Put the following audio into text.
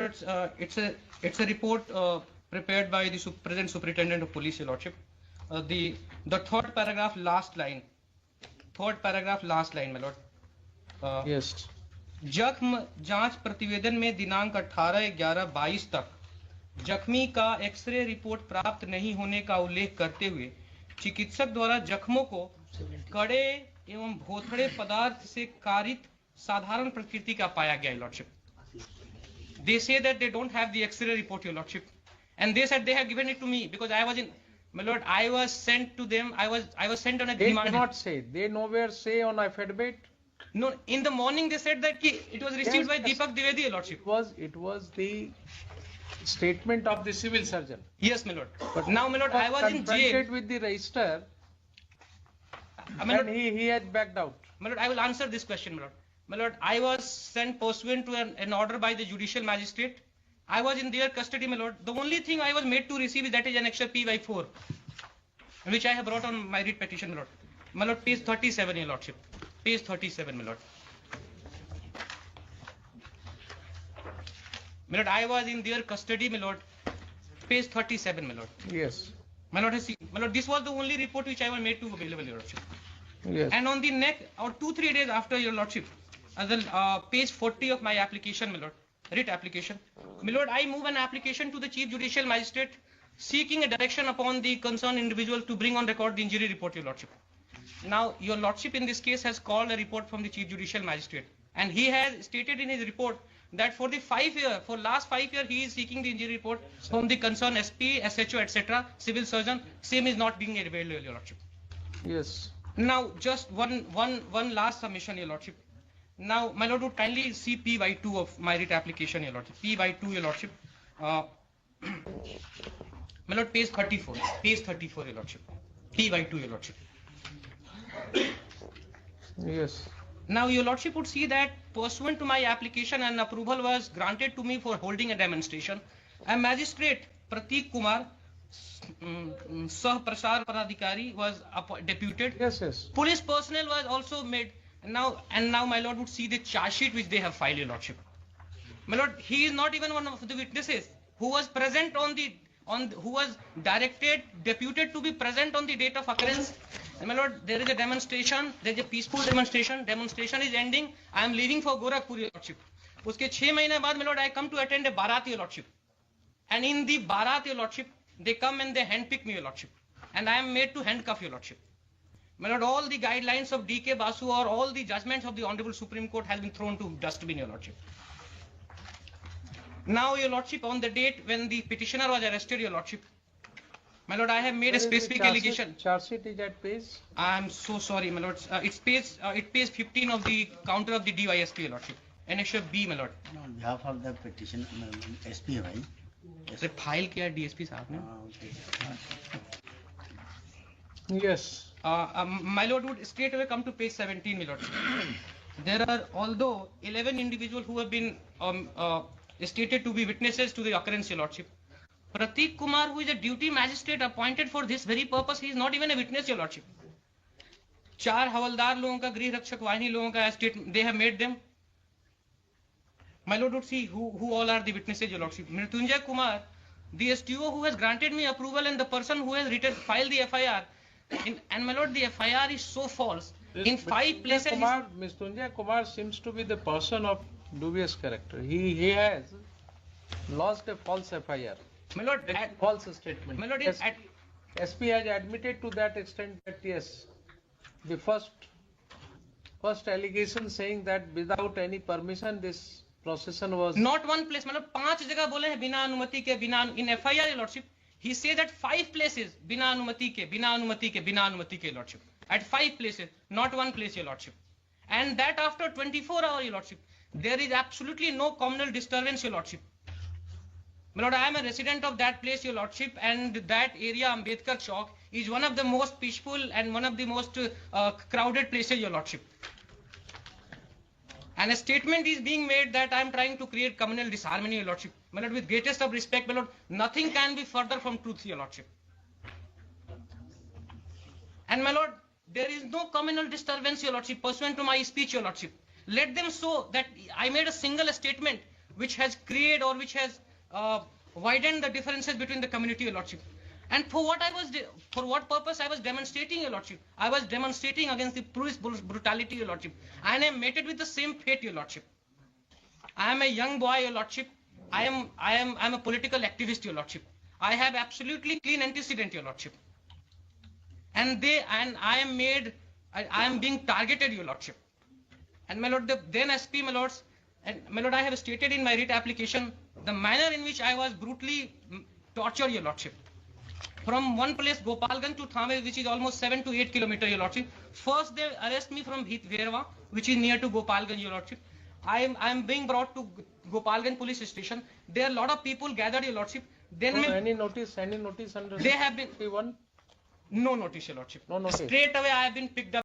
lord, it's a report prepared by the present superintendent of police, your lordship. The third paragraph, last line. Third paragraph, last line, my lord. Yes. जख्म जांच प्रतिवेदन में दिनांक 18/11/22 तक जख्मी का x ray report प्राप्त नहीं होने का उल्लेख करते हुए चिकित्सक द्वारा जख्मों को कड़े एवं भोथड़े पदार्थ से कारित साधारण प्रकृति का पाया गया, lordship. They say that they don't have the X-ray report, your lordship, and they said they have given it to me because I was in, my lord, I was sent to them. I was sent on a They remand. cannot say. They nowhere say on affidavit. No, in the morning they said that it was received by Deepak Dwivedi, your lordship. It was the statement of the civil surgeon. Yes, my lord. But now, my lord, I was in jail. Confronted with the register, and he had backed out. My lord, I will answer this question, my lord. My lord, I was sent pursuant to an order by the judicial magistrate. I was in their custody, my lord. The only thing I was made to receive is that is annexure P/4, which I have brought on my writ petition, my lord. My lord, page 37, your lordship. Page 37, my lord. My lord, I was in their custody, my lord. Page 37, my lord. Yes. My lord, my lord, this was the only report which I was made to available, your lordship. Yes. And on the next, or 2-3 days after, your lordship, page 40 of my application, my lord, writ application, my lord, I move an application to the chief judicial magistrate seeking a direction upon the concerned individual to bring on record the injury report, your lordship. Now, your lordship in this case has called a report from the chief judicial magistrate, and he has stated in his report that for last 5 years, he is seeking the injury report from the concerned SP, SHO, etc., civil surgeon. Same is not being available, your lordship. Yes. Now, just one last submission, your lordship. Now, my lord would kindly see P/2 of my writ application, your lordship. P/2, your lordship. My lord, page 34. Page 34, your lordship. P/2, your lordship. Yes. Now, your lordship would see that pursuant to my application, an approval was granted to me for holding a demonstration. A magistrate, Prateek Kumar, Sah Prasar Pradhikari, was deputed. Yes, yes. Police personnel was also made. And now my lord would see the charge sheet which they have filed, your lordship. My lord, he is not even one of the witnesses who was present who was deputed to be present on the date of occurrence. And my lord, there is a demonstration, there is a peaceful demonstration. Demonstration is ending. I am leaving for Gorakhpur, your lordship. Uske 6 mahine baad, my lord, I come to attend a Bharat, your lordship. And in the Bharat, your lordship, they come and they handpick me, your lordship. And I am made to handcuff, your lordship. My lord, all the guidelines of D.K. Basu or all the judgments of the Honorable Supreme Court has been thrown to dustbin, your lordship. Now, your lordship, on the date when the petitioner was arrested, your lordship, my lord, I have made a specific allegation. Charge sheet is at page? I am so sorry, my lord. It's page 15 of the counter of the DYSP, your lordship. Annexure B, my lord. On behalf of the petition, SP, right? Yes. File किया DSP साहब ने. Yes. My lord would straight away come to page 17, my lord. There are, although 11 individuals who have been stated to be witnesses to the occurrence, your lordship. Prateek Kumar, who is a duty magistrate appointed for this very purpose, he is not even a witness, your lordship. 4 हवलदार लोगों का, गृह रक्षक वाहिनी लोगों का state, they have made them. My lord would see who all are the witnesses, your lordship. Mrityunjay Kumar, the STO who has granted me approval, and the person who has filed the FIR. And my lord, the FIR is so false. In 5 places. Mrityunjay Kumar seems to be the person of dubious character. He has lodged a false FIR. My lord, false statement. My lord, SP has admitted to that extent that yes, the first allegation saying that without any permission this procession was not one place. My lord, 5 जगह बोले हैं बिना अनुमति के, in FIR, your lordship. He says that 5 places बिना अनुमति के, lordship. At 5 places, not one place, your lordship. And that after 24 hours, your lordship. There is absolutely no communal disturbance, your lordship. My lord, I am a resident of that place, your lordship, and that area, Ambedkar Chowk, is one of the most peaceful and one of the most crowded places, your lordship. And a statement is being made that I am trying to create communal disharmony, your lordship. My lord, with greatest of respect, my lord, nothing can be further from truth, your lordship. And my lord, there is no communal disturbance, your lordship, pursuant to my speech, your lordship. Let them show that I made a single statement which has created or which has widened the differences between the community, your lordship. And for what purpose I was demonstrating, your lordship? I was demonstrating against the police brutality, your lordship. And I am mated with the same fate, your lordship. I am a young boy, your lordship. I am a political activist, your lordship. I have absolutely clean antecedent, your lordship. And I am being targeted, your lordship. And my lord, the then SP, my lords, and my lord, I have stated in my writ application the manner in which I was brutally tortured, your lordship. From one place, Gopalganj to Thane, which is almost 7 to 8 kilometers, your lordship. First, they arrest me from Bhitverwa, which is near to Gopalganj, your lordship. I am being brought to Gopalganj police station. There are a lot of people gathered, your lordship. Then any notice under they have been P1? no notice, your lordship. No notice. Straight away, I have been picked up.